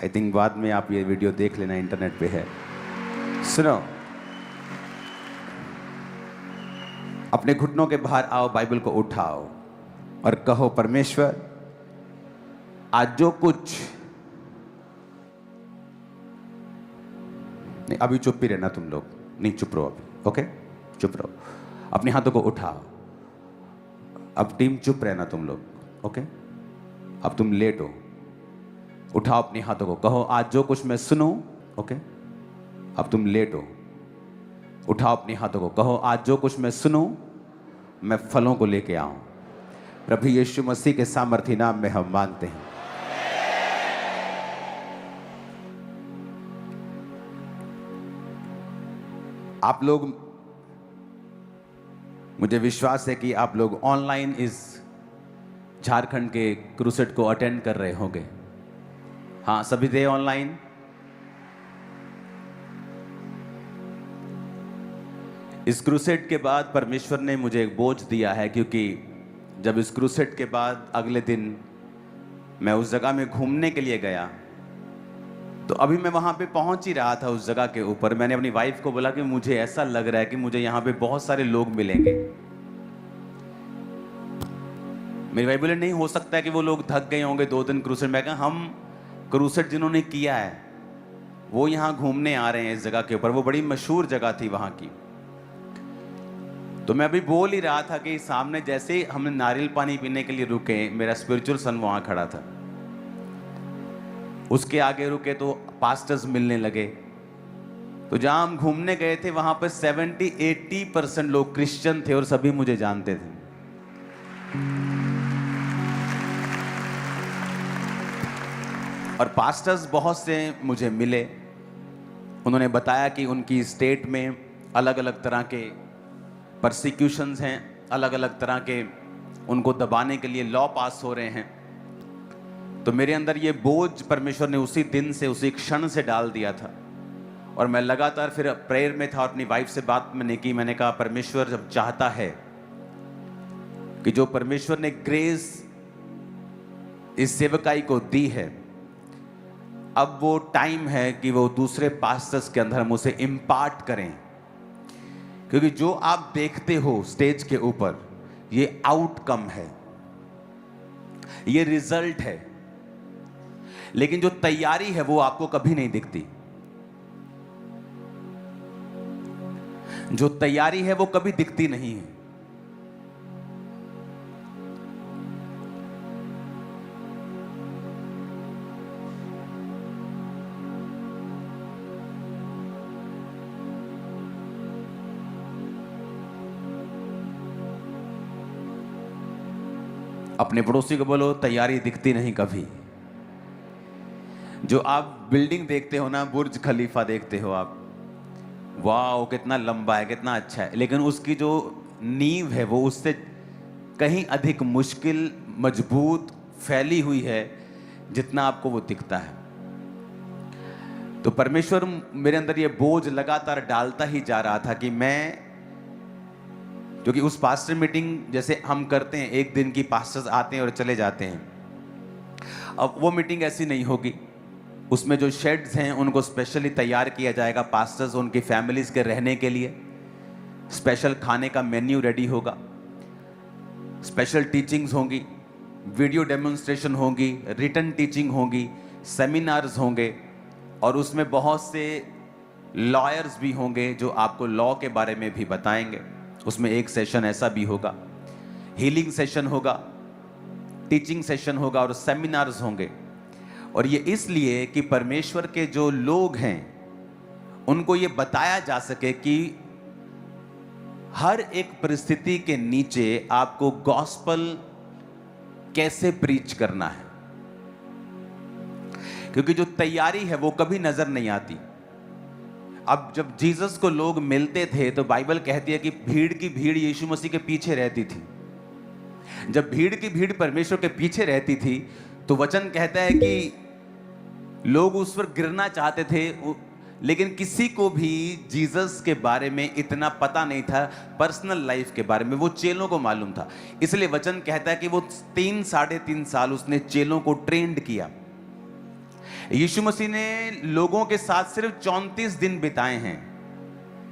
I think बाद में आप ये वीडियो देख लेना, इंटरनेट पे है। सुनो, अपने घुटनों के बाहर आओ, बाइबल को उठाओ और कहो, परमेश्वर आज जो कुछ नहीं, अभी चुप ही रहना तुम लोग, नहीं चुप रहो अभी, ओके? चुप रहो, अपने हाथों को उठाओ। अब टीम चुप रहना तुम लोग, ओके? अब तुम लेटो, उठाओ अपने हाथों को, कहो आज जो कुछ मैं सुनूं, ओके? अब तुम लेटो, उठाओ अपने हाथों को, कहो आज जो कुछ मैं सुनूं मैं फलों को लेके आऊं। प्रभु यीशु मसीह के सामर्थी नाम में हम मांगते हैं। आप लोग, मुझे विश्वास है कि आप लोग ऑनलाइन इस झारखंड के क्रूसेड को अटेंड कर रहे होंगे। हाँ, सभी थे ऑनलाइन। इस क्रूसेड के बाद परमेश्वर ने मुझे एक बोझ दिया है, क्योंकि जब इस क्रूसेड के बाद अगले दिन मैं उस जगह में घूमने के लिए गया, तो अभी मैं वहां पे पहुंच ही रहा था उस जगह के ऊपर। मैंने अपनी वाइफ को बोला कि मुझे ऐसा लग रहा है कि मुझे यहाँ पे बहुत सारे लोग मिलेंगे। मेरी वाइफ बोले नहीं हो सकता है कि वो लोग थक गए होंगे 2 दिन क्रूसेड। मैं कहा हम क्रूसेड जिन्होंने किया है वो यहाँ घूमने आ रहे हैं इस जगह के ऊपर। वो बड़ी मशहूर जगह थी वहां की। तो मैं अभी बोल ही रहा था कि सामने जैसे हमने नारियल पानी पीने के लिए रुके, मेरा स्पिरिचुअल सन वहां खड़ा था। उसके आगे रुके तो पास्टर्स मिलने लगे। तो जहां हम घूमने गए थे वहां पर 70-80% लोग क्रिश्चियन थे और सभी मुझे जानते थे। और पास्टर्स बहुत से मुझे मिले। उन्होंने बताया कि उनकी स्टेट में अलग अलग तरह के परसिक्यूशंस हैं, अलग अलग तरह के उनको दबाने के लिए लॉ पास हो रहे हैं। तो मेरे अंदर ये बोझ परमेश्वर ने उसी दिन से, उसी क्षण से डाल दिया था। और मैं लगातार फिर प्रेयर में था और अपनी वाइफ से बात मैंने की। मैंने कहा परमेश्वर जब चाहता है कि जो परमेश्वर ने ग्रेस इस सेवकाई को दी है, अब वो टाइम है कि वो दूसरे पास्टर्स के अंदर हम उसे इम्पार्ट करें। क्योंकि जो आप देखते हो स्टेज के ऊपर, ये आउटकम है, ये रिजल्ट है, लेकिन जो तैयारी है वो आपको कभी नहीं दिखती। जो तैयारी है वो कभी दिखती नहीं है। अपने पड़ोसी को बोलो तैयारी दिखती नहीं कभी। जो आप बिल्डिंग देखते हो ना, बुर्ज खलीफा देखते हो आप, वाह कितना लंबा है, कितना अच्छा है, लेकिन उसकी जो नींव है वो उससे कहीं अधिक मुश्किल, मजबूत, फैली हुई है जितना आपको वो दिखता है। तो परमेश्वर मेरे अंदर ये बोझ लगातार डालता ही जा रहा था कि मैं, क्योंकि उस पास्टर मीटिंग जैसे हम करते हैं, एक दिन की पास्टर्स आते हैं और चले जाते हैं, अब वो मीटिंग ऐसी नहीं होगी। उसमें जो शेड्स हैं उनको स्पेशली तैयार किया जाएगा, पास्टर्स उनकी फैमिलीज के रहने के लिए। स्पेशल खाने का मेन्यू रेडी होगा, स्पेशल टीचिंग्स होंगी, वीडियो डेमोन्स्ट्रेशन होगी, रिटन टीचिंग होगी, सेमिनार्स होंगे, और उसमें बहुत से लॉयर्स भी होंगे जो आपको लॉ के बारे में भी बताएंगे। उसमें एक सेशन ऐसा भी होगा, हीलिंग सेशन होगा, टीचिंग सेशन होगा और सेमिनार्स होंगे। और ये इसलिए कि परमेश्वर के जो लोग हैं उनको ये बताया जा सके कि हर एक परिस्थिति के नीचे आपको गॉस्पल कैसे प्रीच करना है। क्योंकि जो तैयारी है वो कभी नजर नहीं आती। अब जब जीसस को लोग मिलते थे तो बाइबल कहती है कि भीड़ की भीड़ यीशु मसीह के पीछे रहती थी। जब भीड़ की भीड़ परमेश्वर के पीछे रहती थी तो वचन कहता है कि लोग उस पर गिरना चाहते थे, लेकिन किसी को भी जीसस के बारे में इतना पता नहीं था, पर्सनल लाइफ के बारे में। वो चेलों को मालूम था। इसलिए वचन कहता है कि वो 3 साढ़े 3 साल उसने चेलों को ट्रेंड किया। यीशु मसीह ने लोगों के साथ सिर्फ 34 दिन बिताए हैं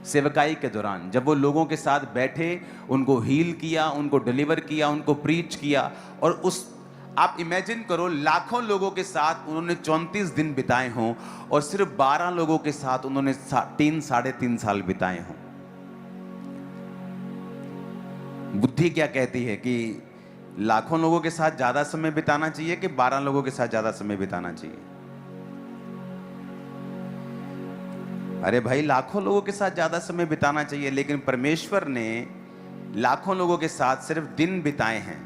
सेवकाई के दौरान। जब वो लोगों के साथ बैठे, उनको हील किया, उनको डिलीवर किया, उनको प्रीच किया। और उस आप इमेजिन करो, लाखों लोगों के साथ उन्होंने 34 दिन बिताए हों और सिर्फ 12 लोगों के साथ उन्होंने 3-3.5 साल बिताए हों। बुद्धि क्या कहती है कि लाखों लोगों के साथ ज्यादा समय बिताना चाहिए कि 12 लोगों के साथ ज्यादा समय बिताना चाहिए? अरे भाई, लाखों लोगों के साथ ज्यादा समय बिताना चाहिए, लेकिन परमेश्वर ने लाखों लोगों के साथ सिर्फ दिन बिताए हैं,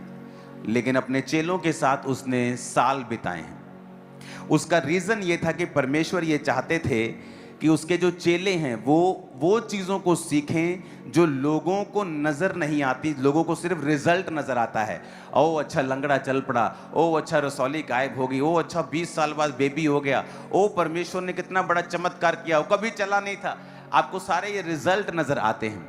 लेकिन अपने चेलों के साथ उसने साल बिताए हैं। उसका रीजन ये था कि परमेश्वर ये चाहते थे कि उसके जो चेले हैं वो चीज़ों को सीखें जो लोगों को नज़र नहीं आती। लोगों को सिर्फ रिजल्ट नज़र आता है। ओ अच्छा, लंगड़ा चल पड़ा, ओ अच्छा, रसौली गायब हो गई, ओ अच्छा 20 साल बाद बेबी हो गया, ओ परमेश्वर ने कितना बड़ा चमत्कार किया, वो कभी चला नहीं था। आपको सारे ये रिजल्ट नज़र आते हैं,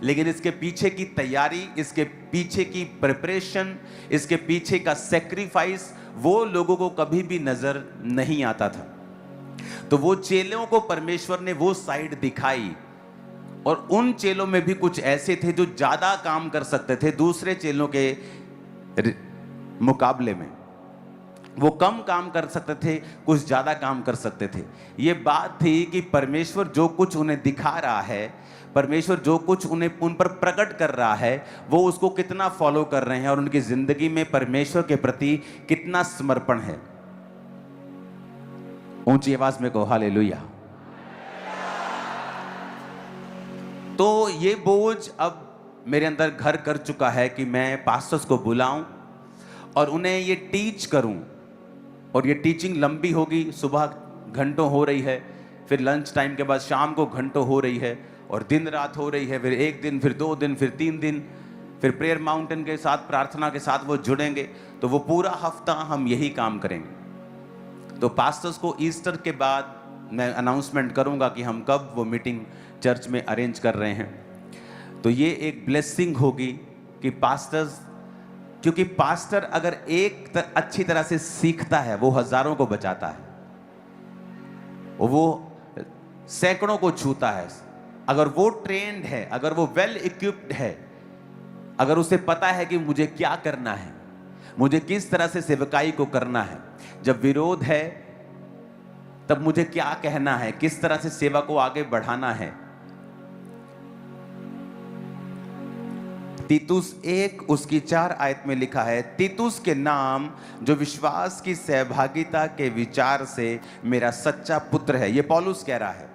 लेकिन इसके पीछे की तैयारी, इसके पीछे की प्रिपरेशन, इसके पीछे का सेक्रीफाइस वो लोगों को कभी भी नज़र नहीं आता था। तो वो चेलों को परमेश्वर ने वो साइड दिखाई, और उन चेलों में भी कुछ ऐसे थे जो ज्यादा काम कर सकते थे दूसरे चेलों के मुकाबले में। वो कम काम कर सकते थे, कुछ ज्यादा काम कर सकते थे। ये बात थी कि परमेश्वर जो कुछ उन्हें दिखा रहा है, परमेश्वर जो कुछ उन पर प्रकट कर रहा है, वो उसको कितना फॉलो कर रहे हैं और उनकी जिंदगी में परमेश्वर के प्रति कितना समर्पण है। ऊंची आवाज में कहो हालेलुया। तो ये बोझ अब मेरे अंदर घर कर चुका है कि मैं पास्टर्स को बुलाऊं और उन्हें ये टीच करूं। और ये टीचिंग लंबी होगी, सुबह घंटों हो रही है, फिर लंच टाइम के बाद शाम को घंटों हो रही है, और दिन रात हो रही है, फिर 1 दिन, फिर 2 दिन, फिर 3 दिन, फिर प्रेयर माउंटेन के साथ, प्रार्थना के साथ वो जुड़ेंगे। तो वो पूरा हफ्ता हम यही काम करेंगे। तो पास्टर्स को ईस्टर के बाद मैं अनाउंसमेंट करूंगा कि हम कब वो मीटिंग चर्च में अरेंज कर रहे हैं। तो ये एक ब्लेसिंग होगी कि पास्टर्स, क्योंकि पास्टर अगर अच्छी तरह से सीखता है, वो हजारों को बचाता है, वो सैकड़ों को छूता है। अगर वो ट्रेंड है, अगर वो वेल इक्विप्ड है, अगर उसे पता है कि मुझे क्या करना है, मुझे किस तरह से सेवकाई को करना है, जब विरोध है तब मुझे क्या कहना है, किस तरह से सेवा को आगे बढ़ाना है। तीतुस 1 उसकी 4 आयत में लिखा है, तीतुस के नाम जो विश्वास की सहभागिता के विचार से मेरा सच्चा पुत्र है। ये पौलुस कह रहा है।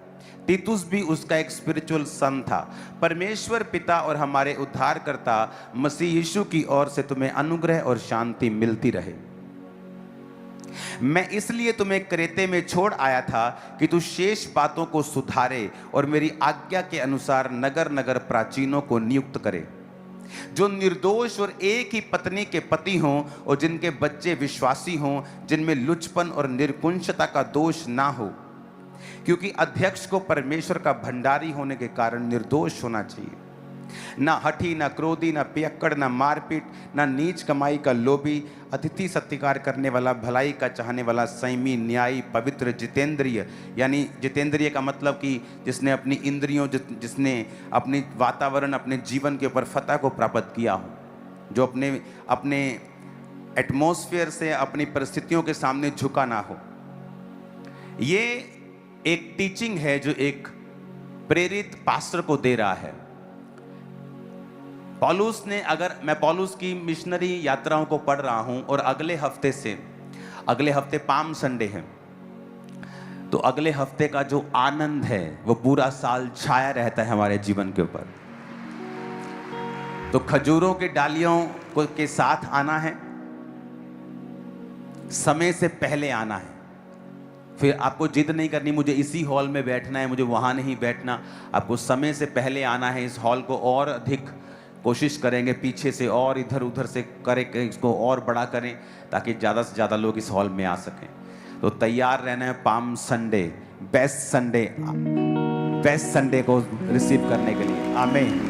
तीतुस भी उसका एक स्पिरिचुअल सन था। परमेश्वर पिता और हमारे उद्धारकर्ता मसीह यीशु की ओर से तुम्हें अनुग्रह और शांति मिलती रहे। मैं इसलिए तुम्हें क्रेते में छोड़ आया था कि तू शेष बातों को सुधारे और मेरी आज्ञा के अनुसार नगर नगर प्राचीनों को नियुक्त करे, जो निर्दोष और एक ही पत्नी के पति हों और जिनके बच्चे विश्वासी हों, जिनमें लुचपन और निर्कुंशता का दोष ना हो। क्योंकि अध्यक्ष को परमेश्वर का भंडारी होने के कारण निर्दोष होना चाहिए, ना हठी, ना क्रोधी, ना पियक्कड़, ना मारपीट, ना नीच कमाई का लोभी, अतिथि सत्कार करने वाला, भलाई का चाहने वाला, संयमी, न्यायी, पवित्र, जितेंद्रिय। यानी जितेंद्रिय का मतलब कि जिसने अपनी इंद्रियों, जिसने अपनी वातावरण, अपने जीवन के ऊपर फतह को प्राप्त किया हो, जो अपने एटमॉस्फेयर से, अपनी परिस्थितियों के सामने झुका ना हो। ये एक टीचिंग है जो एक प्रेरित पास्टर को दे रहा है। पौलुस ने, अगर मैं पौलुस की मिशनरी यात्राओं को पढ़ रहा हूं और अगले हफ्ते पाम संडे है, तो अगले हफ्ते का जो आनंद है वो पूरा साल छाया रहता है हमारे जीवन के ऊपर। तो खजूरों की डालियों के साथ आना है, समय से पहले आना है। फिर आपको जिद नहीं करनी मुझे इसी हॉल में बैठना है, मुझे वहां नहीं बैठना। आपको समय से पहले आना है। इस हॉल को और अधिक कोशिश करेंगे पीछे से और इधर उधर से करें, इसको और बड़ा करें ताकि ज़्यादा से ज़्यादा लोग इस हॉल में आ सकें। तो तैयार रहना है पाम संडे, बेस्ट संडे को रिसीव करने के लिए। आमीन।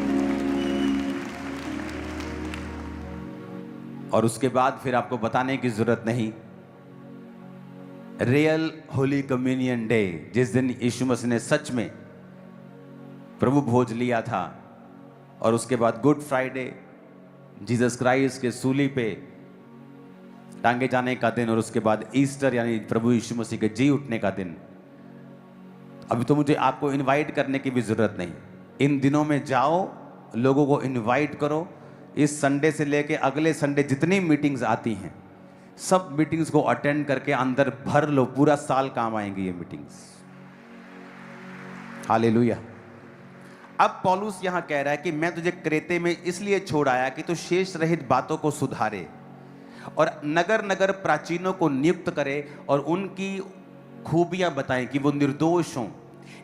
और उसके बाद फिर आपको बताने की जरूरत नहीं रियल होली कम्युनियन डे, जिस दिन यीशु मसीह ने सच में प्रभु भोज लिया था, और उसके बाद गुड फ्राइडे, जीसस क्राइस्ट के सूली पे टांगे जाने का दिन, और उसके बाद ईस्टर यानी प्रभु यीशु मसीह के जी उठने का दिन। अभी तो मुझे आपको इनवाइट करने की भी जरूरत नहीं, इन दिनों में जाओ, लोगों को इनवाइट करो। इस संडे से लेके अगले संडे जितनी मीटिंग्स आती हैं, सब मीटिंग्स को अटेंड करके अंदर भर लो, पूरा साल काम आएंगी ये मीटिंग्स। हालेलुया। अब पौलुस यहां कह रहा है कि मैं तुझे क्रेते में इसलिए छोड़ आया कि तू शेष रहित बातों को सुधारे और नगर नगर प्राचीनों को नियुक्त करे और उनकी खूबियां बताएं कि वो निर्दोष हों,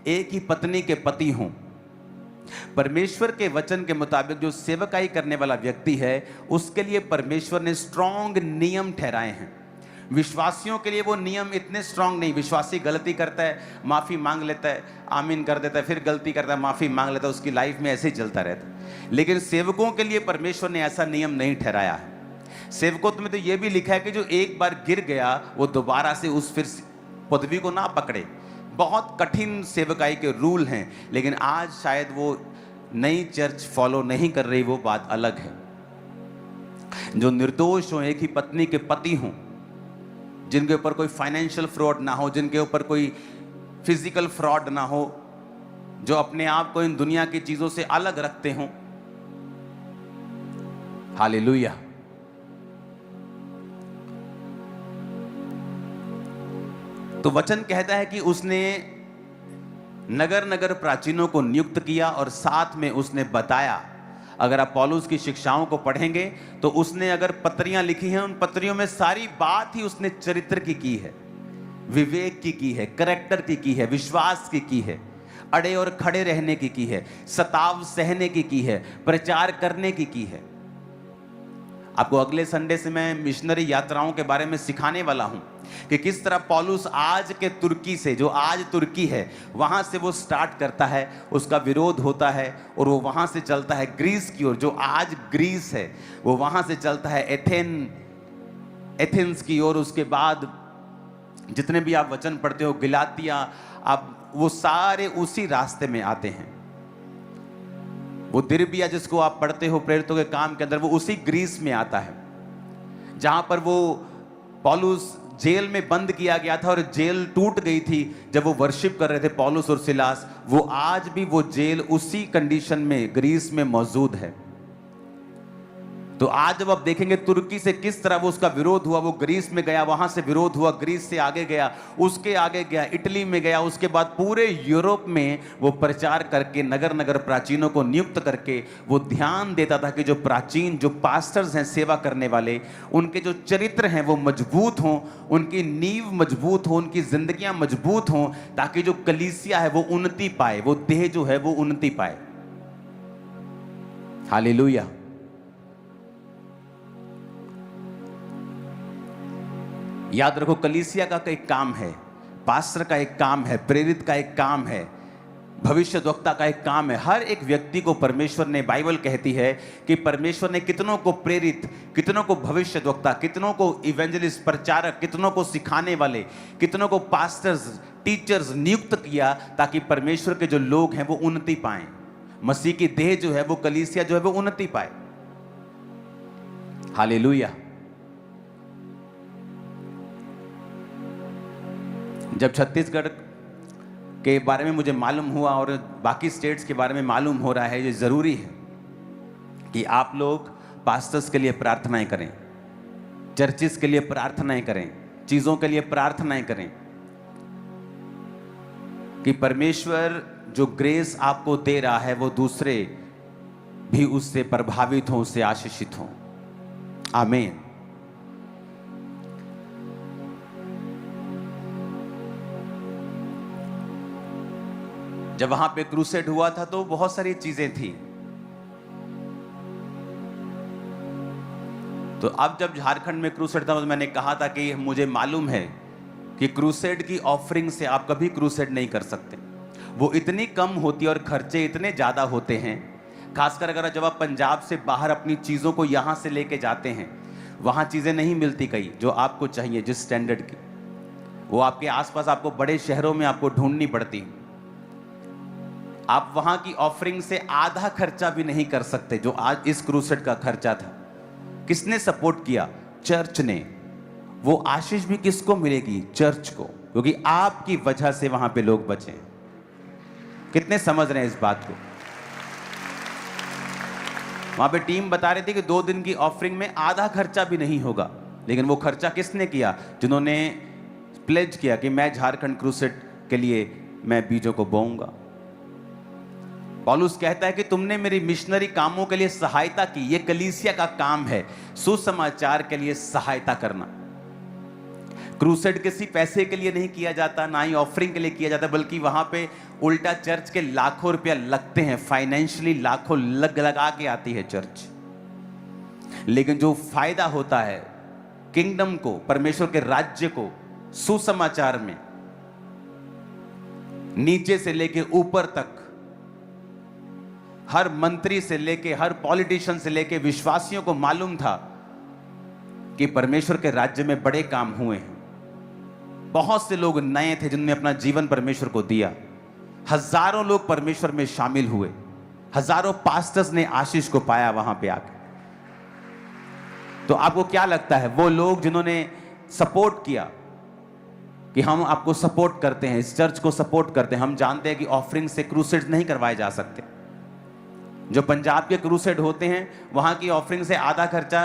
एक ही पत्नी के पति हों। परमेश्वर के वचन के मुताबिक जो सेवकाई करने वाला व्यक्ति है, उसके लिए परमेश्वर ने स्ट्रॉन्ग नियम ठहराए हैं। विश्वासियों के लिए वो नियम इतने स्ट्रांग नहीं। विश्वासी गलती करता है, माफी मांग लेता है, आमीन कर देता है, फिर गलती करता है, माफी मांग लेता है, उसकी लाइफ में ऐसे ही चलता रहता है। लेकिन सेवकों के लिए परमेश्वर ने ऐसा नियम नहीं ठहराया है। सेवकों में तो ये भी लिखा है कि जो एक बार गिर गया वो दोबारा से उस फिर पदवी को ना पकड़े। बहुत कठिन सेवकाई के रूल हैं, लेकिन आज शायद वो नई चर्च फॉलो नहीं कर रही, वो बात अलग है। जो निर्दोष हो, एक ही पत्नी के पति हों, जिनके ऊपर कोई फाइनेंशियल फ्रॉड ना हो, जिनके ऊपर कोई फिजिकल फ्रॉड ना हो, जो अपने आप को इन दुनिया की चीजों से अलग रखते हों। हालेलुया। तो वचन कहता है कि उसने नगर नगर प्राचीनों को नियुक्त किया और साथ में उसने बताया। अगर आप पौलुस की शिक्षाओं को पढ़ेंगे तो उसने अगर पत्रियां लिखी हैं, उन पत्रियों में सारी बात ही उसने चरित्र की है, विवेक की है, करेक्टर की है, विश्वास की है, अड़े और खड़े रहने की है, सताव सहने की है, प्रचार करने की है। आपको अगले संडे से मैं मिशनरी यात्राओं के बारे में सिखाने वाला हूं कि किस तरह पौलुस आज के तुर्की से, जो आज तुर्की है, वहां से वो स्टार्ट करता है, उसका विरोध होता है और वो वहां से चलता है ग्रीस की ओर। जो आज ग्रीस है वो वहां से चलता है एथेंस की ओर। उसके बाद जितने भी आप वचन पढ़ते हो, गलातिया, आप वो सारे उसी रास्ते में आते हैं। वो दिरबिया जिसको आप पढ़ते हो प्रेरितों के काम के अंदर, वो उसी ग्रीस में आता है जहां पर वो पौलुस जेल में बंद किया गया था और जेल टूट गई थी जब वो वर्शिप कर रहे थे पौलुस और सिलास। वो आज भी वो जेल उसी कंडीशन में ग्रीस में मौजूद है। तो आज जब आप देखेंगे तुर्की से किस तरह वो उसका विरोध हुआ, वो ग्रीस में गया, वहां से विरोध हुआ, ग्रीस से आगे गया, उसके आगे गया, इटली में गया, उसके बाद पूरे यूरोप में वो प्रचार करके नगर नगर प्राचीनों को नियुक्त करके वो ध्यान देता था कि जो प्राचीन, जो पास्टर्स हैं, सेवा करने वाले, उनके जो चरित्र हैं वो मजबूत हों, उनकी नींव मजबूत हो, उनकी जिंदगियां मजबूत हों, ताकि जो कलीसिया है वो उन्नति पाए, वो देह जो है वो उन्नति पाए। हालेलुया। याद रखो, कलीसिया का एक काम है, पास्टर का एक काम है, प्रेरित का एक काम है, भविष्यद्वक्ता का एक काम है। हर एक व्यक्ति को परमेश्वर ने, बाइबल कहती है कि परमेश्वर ने कितनों को प्रेरित, कितनों को भविष्यद्वक्ता, कितनों को इवेंजलिस्ट, प्रचारक, कितनों को सिखाने वाले, कितनों को पास्टर्स, टीचर्स नियुक्त किया, ताकि परमेश्वर के जो लोग हैं वो उन्नति पाएं। मसीह की देह जो है, वो कलीसिया जो है, वो उन्नति पाए। हालेलुया। जब छत्तीसगढ़ के बारे में मुझे मालूम हुआ और बाकी स्टेट्स के बारे में मालूम हो रहा है, ये ज़रूरी है कि आप लोग पास्टर्स के लिए प्रार्थनाएं करें, चर्चिस के लिए प्रार्थनाएं करें, चीज़ों के लिए प्रार्थनाएं करें कि परमेश्वर जो ग्रेस आपको दे रहा है वो दूसरे भी उससे प्रभावित हों, उससे आशीषित हों। आमीन। जब वहां पे क्रूसेड हुआ था तो बहुत सारी चीजें थी। तो अब जब झारखंड में क्रूसेड था तो मैंने कहा था कि मुझे मालूम है कि क्रूसेड की ऑफरिंग से आप कभी क्रूसेड नहीं कर सकते, वो इतनी कम होती है और खर्चे इतने ज़्यादा होते हैं। खासकर अगर जब आप पंजाब से बाहर अपनी चीज़ों को यहाँ से लेके जाते हैं, वहाँ चीज़ें नहीं मिलती कई जो आपको चाहिए, जिस स्टैंडर्ड की, वो आपके आसपास, आपको बड़े शहरों में आपको ढूंढनी पड़ती। आप वहां की ऑफरिंग से आधा खर्चा भी नहीं कर सकते जो आज इस क्रूसेड का खर्चा था। किसने सपोर्ट किया? चर्च ने। वो आशीष भी किसको मिलेगी? चर्च को, क्योंकि आपकी वजह से वहां पे लोग बचे। कितने समझ रहे हैं इस बात को? वहां पे टीम बता रही थी कि 2 दिन की ऑफरिंग में आधा खर्चा भी नहीं होगा, लेकिन वो खर्चा किसने किया? जिन्होंने प्लेज किया कि मैं झारखंड क्रूसेड के लिए मैं बीजों को बोऊंगा। पौलुस कहता है कि तुमने मेरी मिशनरी कामों के लिए सहायता की। ये कलीसिया का काम है, सुसमाचार के लिए सहायता करना। क्रूसेड किसी पैसे के लिए नहीं किया जाता, ना ही ऑफरिंग के लिए किया जाता, बल्कि वहां पे उल्टा चर्च के लाखों रुपया लगते हैं, फाइनेंशियली लाखों लगा के आती है चर्च। लेकिन जो फायदा होता है किंगडम को, परमेश्वर के राज्य को, सुसमाचार में, नीचे से लेके ऊपर तक, हर मंत्री से लेके हर पॉलिटिशियन से लेके विश्वासियों को मालूम था कि परमेश्वर के राज्य में बड़े काम हुए हैं। बहुत से लोग नए थे जिन्होंने अपना जीवन परमेश्वर को दिया। हजारों लोग परमेश्वर में शामिल हुए। हजारों पास्टर्स ने आशीष को पाया वहां पे आके। तो आपको क्या लगता है, वो लोग जिन्होंने सपोर्ट किया कि हम आपको सपोर्ट करते हैं, इस चर्च को सपोर्ट करते हैं, हम जानते हैं कि ऑफरिंग से क्रूसेड नहीं करवाए जा सकते। जो पंजाब के क्रूसेड होते हैं वहां की ऑफरिंग से आधा खर्चा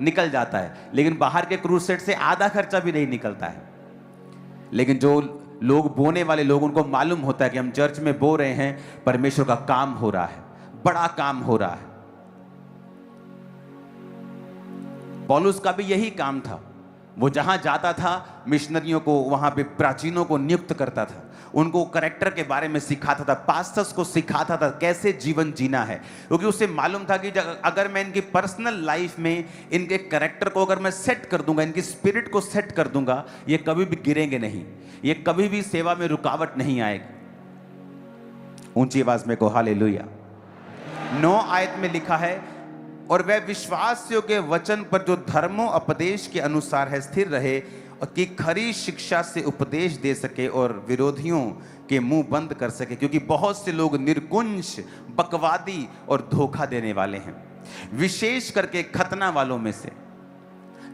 निकल जाता है, लेकिन बाहर के क्रूसेड से आधा खर्चा भी नहीं निकलता है। लेकिन जो लोग, बोने वाले लोग, उनको मालूम होता है कि हम चर्च में बो रहे हैं, परमेश्वर का काम हो रहा है, बड़ा काम हो रहा है। पौलुस का भी यही काम था। वो जहां जाता था मिशनरियों को, वहां पे प्राचीनों को नियुक्त करता था, उनको करैक्टर के बारे में सिखाता था, पास्टर्स को सिखाता था कैसे जीवन जीना है, क्योंकि उसे मालूम था कि अगर मैं इनकी पर्सनल लाइफ में इनके करैक्टर को अगर मैं सेट कर दूंगा, इनकी स्पिरिट को सेट कर दूंगा, ये कभी भी गिरेंगे नहीं, ये कभी भी सेवा में रुकावट नहीं आएगी। ऊंची आवाज में को हालेलुया। 9 आयत में लिखा है, और वह विश्वासियों के वचन पर जो धर्मोपदेश के अनुसार है स्थिर रहे, और कि खरी शिक्षा से उपदेश दे सके और विरोधियों के मुंह बंद कर सके, क्योंकि बहुत से लोग निर्कुंश, बकवादी और धोखा देने वाले हैं, विशेष करके खतना वालों में से।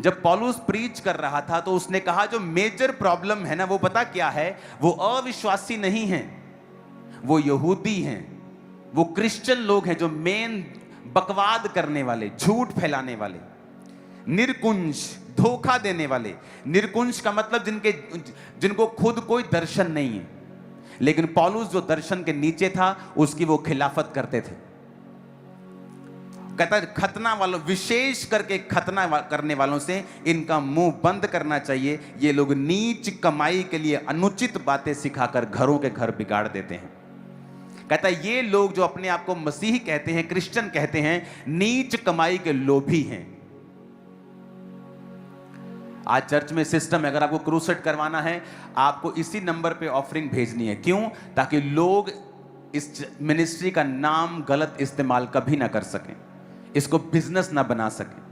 जब पौलुस प्रीच कर रहा था तो उसने कहा जो मेजर प्रॉब्लम है ना, वो पता क्या है? वो अविश्वासी नहीं हैं, वो यहूदी हैं, वो क्रिश्चियन लोग हैं जो मेन बकवाद करने वाले, झूठ फैलाने वाले, निर्कुंश, धोखा देने वाले। निर्कुंश का मतलब जिनको खुद कोई दर्शन नहीं है, लेकिन पौलुस जो दर्शन के नीचे था उसकी वो खिलाफत करते थे। कहता है खतना वालों, विशेष करके खतना करने वालों से इनका मुंह बंद करना चाहिए। ये लोग नीच कमाई के लिए अनुचित बातें सिखाकर घरों के घर बिगाड़ देते हैं। कहता है ये लोग जो अपने आप को मसीह कहते हैं, क्रिश्चियन कहते हैं, नीच कमाई के लोभी हैं। आज चर्च में सिस्टम है, अगर आपको क्रूसेड करवाना है आपको इसी नंबर पे ऑफरिंग भेजनी है। क्यों? ताकि लोग इस मिनिस्ट्री का नाम गलत इस्तेमाल कभी ना कर सकें, इसको बिजनेस ना बना सकें।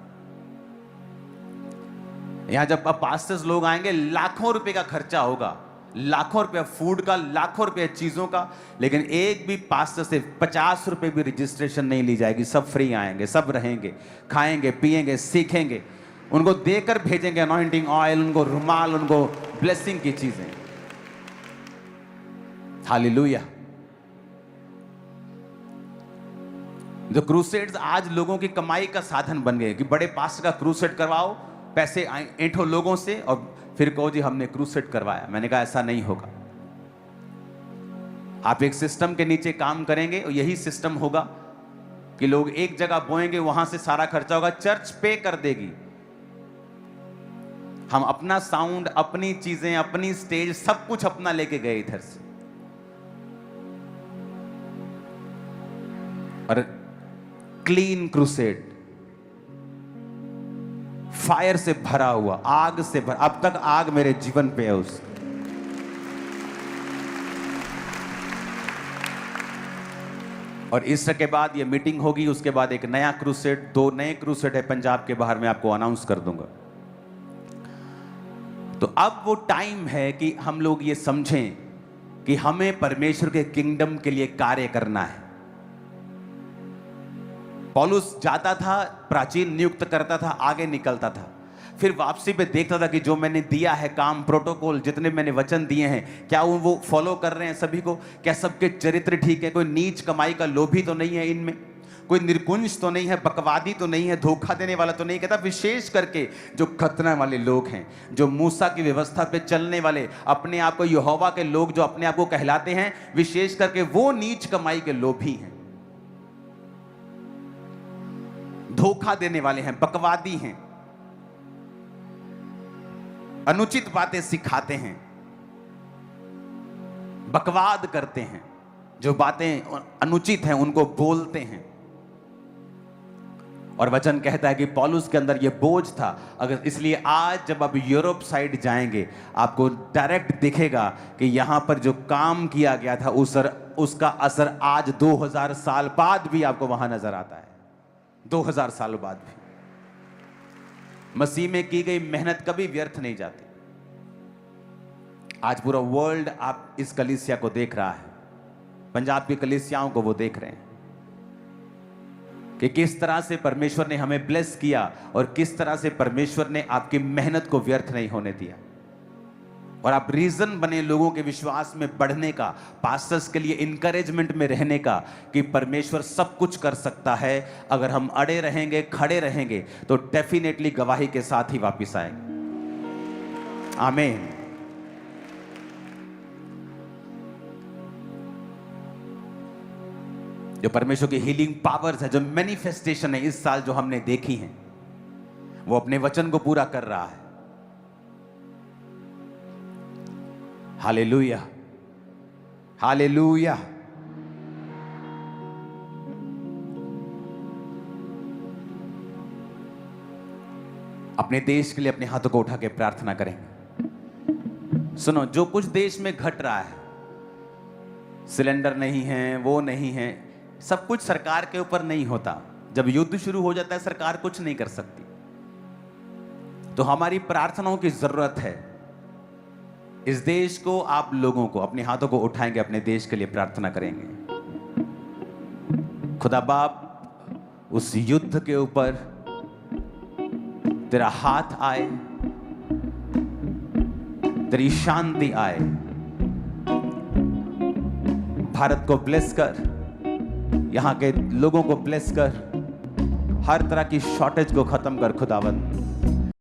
यहां जब पास्टर्स लोग आएंगे, लाखों रुपए का खर्चा होगा, लाखों रुपया फूड का, लाखों रुपया चीजों का, लेकिन एक भी पास्टर से 50 रुपए भी रजिस्ट्रेशन नहीं ली जाएगी। सब फ्री आएंगे, सब रहेंगे, खाएंगे, पिएंगे, सीखेंगे, उनको देकर भेजेंगे अनॉइंटिंग ऑयल, उनको रुमाल, उनको ब्लेसिंग की चीजें। हालेलुया। जो क्रूसेड्स आज लोगों की कमाई का साधन बन गए कि बड़े पास्टर का क्रूसेड करवाओ, पैसे ऐंठो लोगों से और फिर कहो जी हमने क्रूसेड करवाया। मैंने कहा ऐसा नहीं होगा। आप एक सिस्टम के नीचे काम करेंगे और यही सिस्टम होगा कि लोग एक जगह बोएंगे, वहां से सारा खर्चा होगा, चर्च पे कर देगी। हम अपना साउंड, अपनी चीजें, अपनी स्टेज, सब कुछ अपना लेके गए इधर से, और क्लीन क्रूसेड, फायर से भरा हुआ, आग से भरा। अब तक आग मेरे जीवन पे है उस। और इसके बाद ये मीटिंग होगी, उसके बाद एक नया क्रूसेड, 2 नए क्रूसेड है पंजाब के बाहर, मैं आपको अनाउंस कर दूंगा। तो अब वो टाइम है कि हम लोग ये समझें कि हमें परमेश्वर के किंगडम के लिए कार्य करना है। पौलुस जाता था, प्राचीन नियुक्त करता था, आगे निकलता था, फिर वापसी पे देखता था कि जो मैंने दिया है काम, प्रोटोकॉल, जितने मैंने वचन दिए हैं, क्या वो फॉलो कर रहे हैं सभी को? क्या सबके चरित्र ठीक है? कोई नीच कमाई का लोभी तो नहीं है इनमें? कोई निर्कुंज तो नहीं है? बकवादी तो नहीं है? धोखा देने वाला तो नहीं? कहता विशेष करके जो खतना वाले लोग हैं, जो मूसा की व्यवस्था पे चलने वाले, अपने आप को यहोवा के लोग जो अपने आप को कहलाते हैं, विशेष करके वो नीच कमाई के लोभी हैं, धोखा देने वाले हैं, बकवादी हैं, अनुचित बातें सिखाते हैं, बकवाद करते हैं, जो बातें अनुचित हैं उनको बोलते हैं। और वचन कहता है कि पौलुस के अंदर यह बोझ था। अगर इसलिए आज जब आप यूरोप साइड जाएंगे, आपको डायरेक्ट दिखेगा कि यहां पर जो काम किया गया था उसका असर आज 2000 साल बाद भी आपको वहां नजर आता है। 2000 साल बाद भी मसीह में की गई मेहनत कभी व्यर्थ नहीं जाती। आज पूरा वर्ल्ड आप इस कलीसिया को देख रहा है, पंजाब की कलीसियाओं को वो देख रहे हैं कि किस तरह से परमेश्वर ने हमें ब्लेस किया और किस तरह से परमेश्वर ने आपकी मेहनत को व्यर्थ नहीं होने दिया। और आप रीजन बने लोगों के विश्वास में बढ़ने का, पास्टर्स के लिए इंकरेजमेंट में रहने का, कि परमेश्वर सब कुछ कर सकता है। अगर हम अड़े रहेंगे, खड़े रहेंगे, तो डेफिनेटली गवाही के साथ ही वापस आएंगे। आमीन। जो परमेश्वर की हीलिंग पावर्स है, जो मैनिफेस्टेशन है इस साल जो हमने देखी है, वो अपने वचन को पूरा कर रहा है। Hallelujah, hallelujah. अपने देश के लिए अपने हाथों को उठा के प्रार्थना करेंगे। सुनो, जो कुछ देश में घट रहा है, सिलेंडर नहीं है, वो नहीं है, सब कुछ सरकार के ऊपर नहीं होता। जब युद्ध शुरू हो जाता है, सरकार कुछ नहीं कर सकती। तो हमारी प्रार्थनाओं की जरूरत है। इस देश को, आप लोगों को अपने हाथों को उठाएंगे, अपने देश के लिए प्रार्थना करेंगे। खुदा बाप, उस युद्ध के ऊपर तेरा हाथ आए, तेरी शांति आए। भारत को ब्लेस कर, यहां के लोगों को ब्लेस कर, हर तरह की शॉर्टेज को खत्म कर खुदावंद।